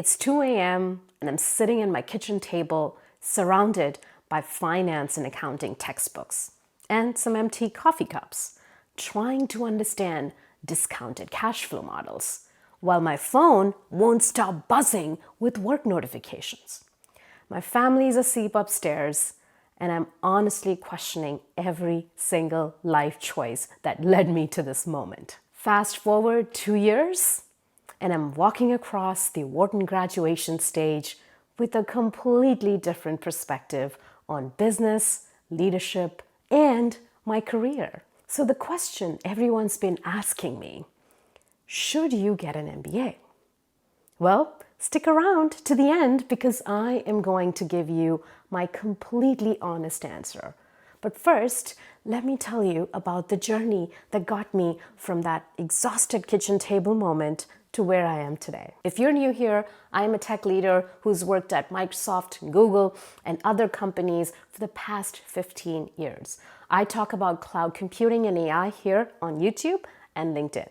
It's 2 a.m. and I'm sitting at my kitchen table surrounded by finance and accounting textbooks and some empty coffee cups, trying to understand discounted cash flow models, while my phone won't stop buzzing with work notifications. My family's asleep upstairs, and I'm honestly questioning every single life choice that led me to this moment. Fast forward 2 years, and I'm walking across the Wharton graduation stage with a completely different perspective on business, leadership, and my career. So the question everyone's been asking me, should you get an MBA? Well, stick around to the end because I am going to give you my completely honest answer. But first, let me tell you about the journey that got me from that exhausted kitchen table moment to where I am today. If you're new here, I am a tech leader who's worked at Microsoft, Google, and other companies for the past 15 years. I talk about cloud computing and AI here on YouTube and LinkedIn.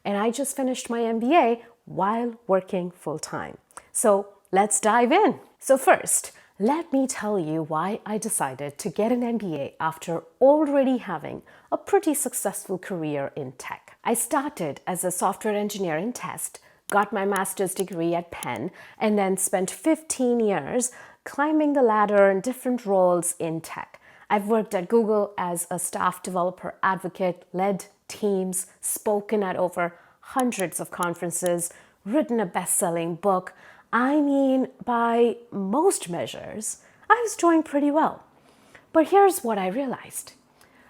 And I just finished my MBA while working full-time. So let's dive in. So first, let me tell you why I decided to get an MBA after already having a pretty successful career in tech. I started as a software engineer in test, got my master's degree at Penn, and then spent 15 years climbing the ladder in different roles in tech. I've worked at Google as a staff developer advocate, led teams, spoken at over hundreds of conferences, written a best-selling book. I mean, by most measures, I was doing pretty well. But here's what I realized.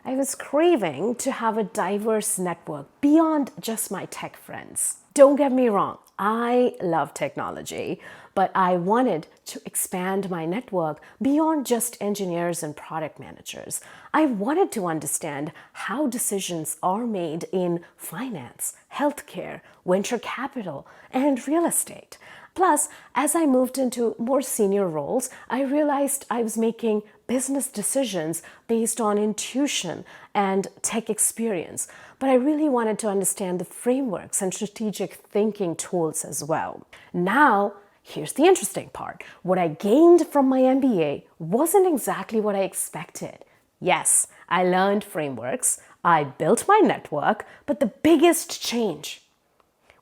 I was craving to have a diverse network beyond just my tech friends. Don't get me wrong, I love technology, but I wanted to expand my network beyond just engineers and product managers. I wanted to understand how decisions are made in finance, healthcare, venture capital, and real estate. Plus, as I moved into more senior roles, I realized I was making business decisions based on intuition and tech experience. But I really wanted to understand the frameworks and strategic thinking tools as well. Now, here's the interesting part. What I gained from my MBA wasn't exactly what I expected. Yes, I learned frameworks, I built my network, but the biggest change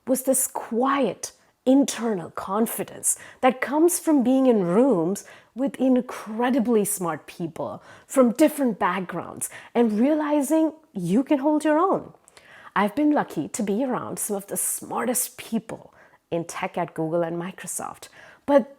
was this quiet, internal confidence that comes from being in rooms with incredibly smart people from different backgrounds and realizing you can hold your own. I've been lucky to be around some of the smartest people in tech at Google and Microsoft, but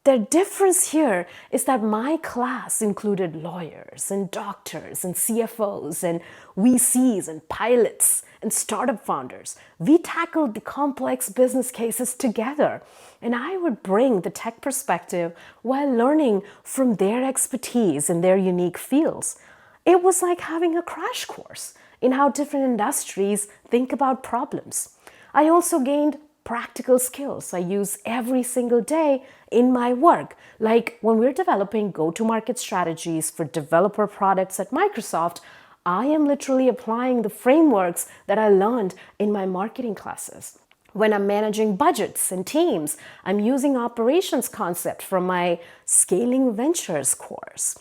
the difference here is that my class included lawyers and doctors and CFOs and VCs and pilots and startup founders. We tackled the complex business cases together, and I would bring the tech perspective while learning from their expertise in their unique fields. It was like having a crash course in how different industries think about problems. I also gained practical skills I use every single day in my work, like when we're developing go-to-market strategies for developer products at Microsoft. I am literally applying the frameworks that I learned in my marketing classes. When I'm managing budgets and teams, I'm using operations concept from my Scaling Ventures course.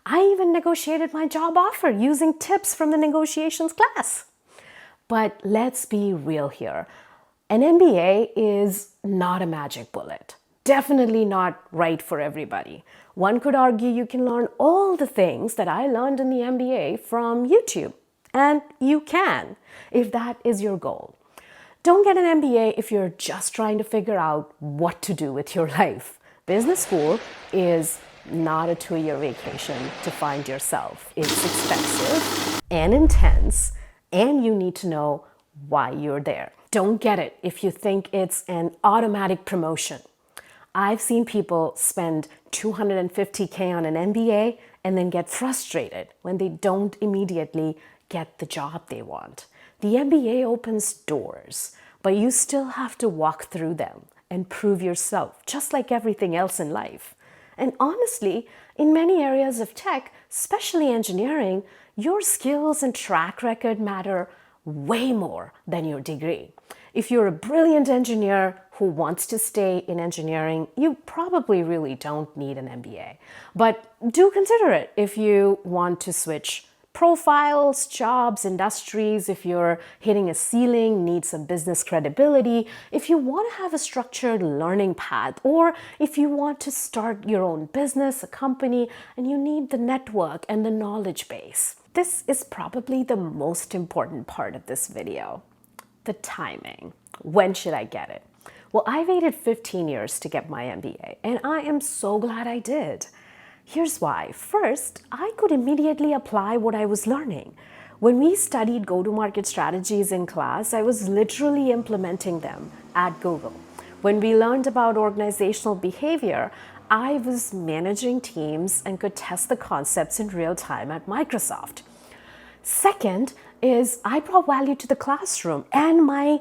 I even negotiated my job offer using tips from the negotiations class. But let's be real here. An MBA is not a magic bullet. Definitely not right for everybody. One could argue you can learn all the things that I learned in the MBA from YouTube. And you can, if that is your goal. Don't get an MBA if you're just trying to figure out what to do with your life. Business school is not a 2-year vacation to find yourself. It's expensive and intense, and you need to know why you're there. Don't get it if you think it's an automatic promotion. I've seen people spend $250K on an MBA and then get frustrated when they don't immediately get the job they want. The MBA opens doors, but you still have to walk through them and prove yourself, just like everything else in life. And honestly, in many areas of tech, especially engineering, your skills and track record matter way more than your degree. If you're a brilliant engineer who who wants to stay in engineering, you probably really don't need an MBA. But do consider it if you want to switch profiles, jobs, industries, if you're hitting a ceiling, need some business credibility, if you want to have a structured learning path, or if you want to start your own business, a company, and you need the network and the knowledge base. This is probably the most important part of this video. The timing. When should I get it? Well, I waited 15 years to get my MBA, and I am so glad I did. Here's why. First, I could immediately apply what I was learning. When we studied go-to-market strategies in class, I was literally implementing them at Google. When we learned about organizational behavior, I was managing teams and could test the concepts in real time at Microsoft. Second is I brought value to the classroom, and my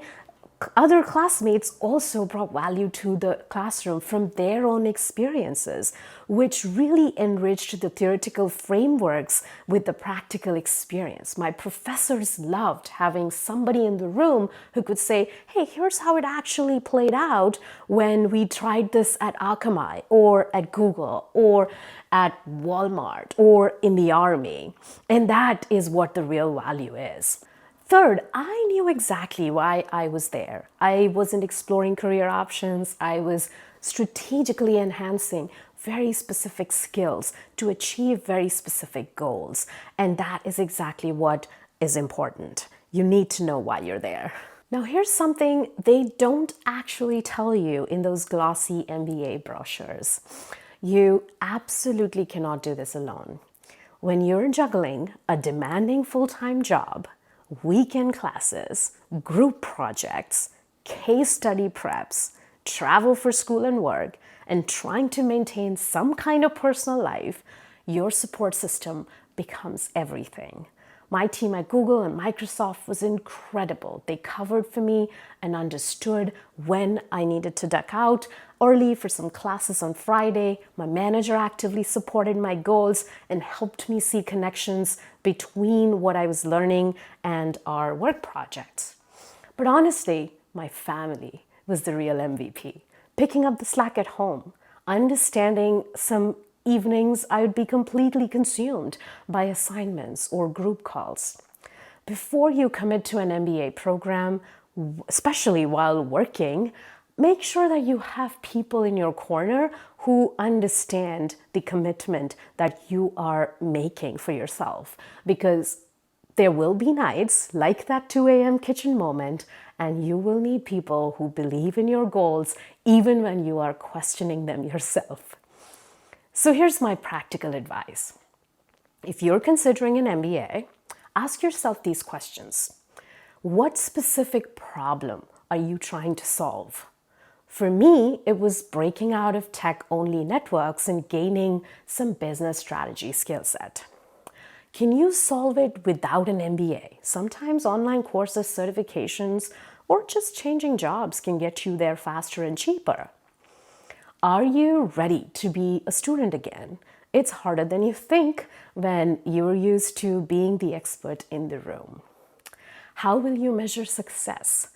other classmates also brought value to the classroom from their own experiences, which really enriched the theoretical frameworks with the practical experience. My professors loved having somebody in the room who could say, hey, here's how it actually played out when we tried this at Akamai or at Google or at Walmart or in the Army. And that is what the real value is. Third, I knew exactly why I was there. I wasn't exploring career options. I was strategically enhancing very specific skills to achieve very specific goals. And that is exactly what is important. You need to know why you're there. Now, here's something they don't actually tell you in those glossy MBA brochures. You absolutely cannot do this alone. When you're juggling a demanding full-time job, weekend classes, group projects, case study preps, travel for school and work, and trying to maintain some kind of personal life, your support system becomes everything. My team at Google and Microsoft was incredible. They covered for me and understood when I needed to duck out early for some classes on Friday. My manager actively supported my goals and helped me see connections between what I was learning and our work projects. But honestly, my family was the real MVP. Picking up the slack at home, understanding some evenings I would be completely consumed by assignments or group calls. Before you commit to an MBA program, especially while working, make sure that you have people in your corner who understand the commitment that you are making for yourself. Because there will be nights like that 2 a.m. kitchen moment, and you will need people who believe in your goals even when you are questioning them yourself. So here's my practical advice. If you're considering an MBA, ask yourself these questions. What specific problem are you trying to solve? For me, it was breaking out of tech-only networks and gaining some business strategy skill set. Can you solve it without an MBA? Sometimes online courses, certifications, or just changing jobs can get you there faster and cheaper. Are you ready to be a student again? It's harder than you think when you're used to being the expert in the room. How will you measure success?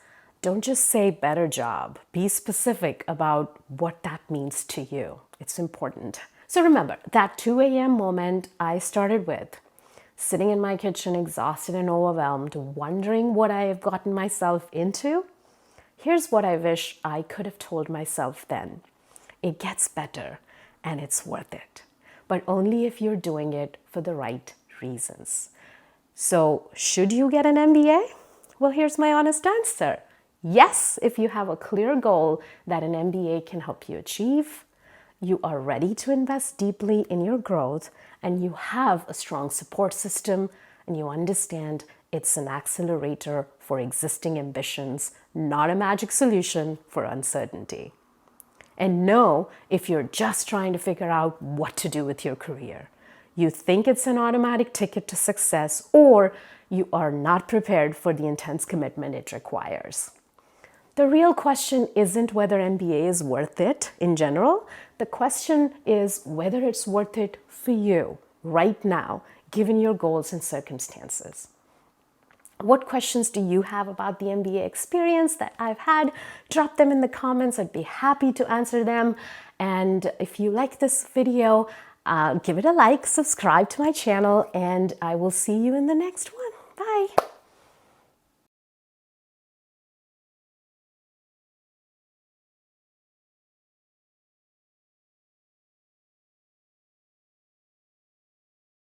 Don't just say better job. Be specific about what that means to you. It's important. So remember, that 2 a.m. moment I started with, sitting in my kitchen exhausted and overwhelmed, wondering what I have gotten myself into, here's what I wish I could have told myself then. It gets better and it's worth it, but only if you're doing it for the right reasons. So should you get an MBA? Well, here's my honest answer. Yes, if you have a clear goal that an MBA can help you achieve, you are ready to invest deeply in your growth, and you have a strong support system, and you understand it's an accelerator for existing ambitions, not a magic solution for uncertainty. And know if you're just trying to figure out what to do with your career. You think it's an automatic ticket to success, or you are not prepared for the intense commitment it requires. The real question isn't whether MBA is worth it in general. The question is whether it's worth it for you right now, given your goals and circumstances. What questions do you have about the MBA experience that I've had? Drop them in the comments. I'd be happy to answer them. And if you like this video, give it a like, subscribe to my channel, and I will see you in the next one. Bye.